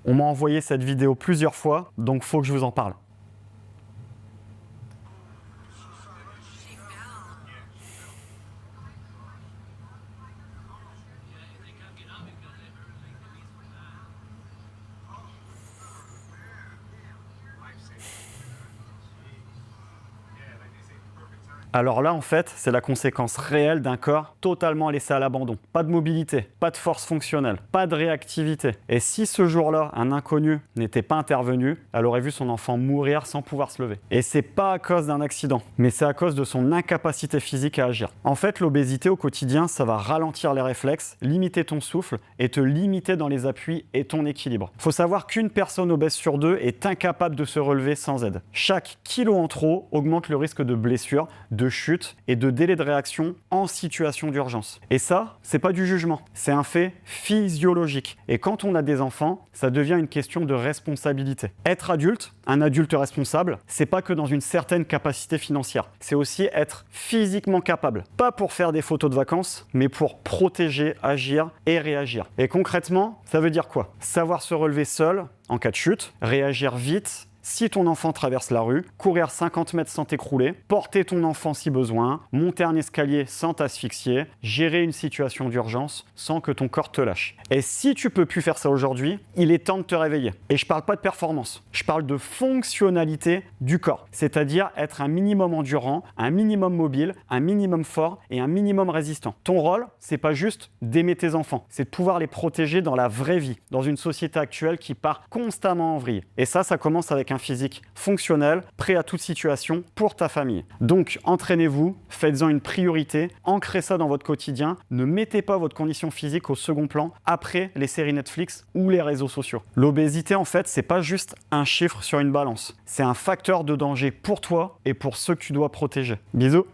On m'a envoyé cette vidéo plusieurs fois, donc faut que je vous en parle. Alors là, en fait, c'est la conséquence réelle d'un corps totalement laissé à l'abandon. Pas de mobilité, pas de force fonctionnelle, pas de réactivité. Et si ce jour-là, un inconnu n'était pas intervenu, elle aurait vu son enfant mourir sans pouvoir se lever. Et c'est pas à cause d'un accident, mais c'est à cause de son incapacité physique à agir. En fait, l'obésité au quotidien, ça va ralentir les réflexes, limiter ton souffle et te limiter dans les appuis et ton équilibre. Faut savoir qu'une personne obèse sur deux est incapable de se relever sans aide. Chaque kilo en trop augmente le risque de blessure, de chute et de délai de réaction en situation d'urgence. Et ça, c'est pas du jugement, c'est un fait physiologique. Et quand on a des enfants, ça devient une question de responsabilité. Être adulte, un adulte responsable, c'est pas que dans une certaine capacité financière, c'est aussi être physiquement capable. Pas pour faire des photos de vacances, mais pour protéger, agir et réagir. Et concrètement, ça veut dire quoi? Savoir se relever seul en cas de chute, réagir vite, si ton enfant traverse la rue, courir 50 mètres sans t'écrouler, porter ton enfant si besoin, monter un escalier sans t'asphyxier, gérer une situation d'urgence sans que ton corps te lâche. Et si tu peux plus faire ça aujourd'hui, il est temps de te réveiller. Et je parle pas de performance, je parle de fonctionnalité du corps, c'est-à-dire être un minimum endurant, un minimum mobile, un minimum fort et un minimum résistant. Ton rôle, c'est pas juste d'aimer tes enfants, c'est de pouvoir les protéger dans la vraie vie, dans une société actuelle qui part constamment en vrille. Et ça commence avec un physique fonctionnel, prêt à toute situation pour ta famille. Donc, entraînez-vous, faites-en une priorité, ancrez ça dans votre quotidien, ne mettez pas votre condition physique au second plan après les séries Netflix ou les réseaux sociaux. L'obésité, en fait, c'est pas juste un chiffre sur une balance, c'est un facteur de danger pour toi et pour ceux que tu dois protéger. Bisous!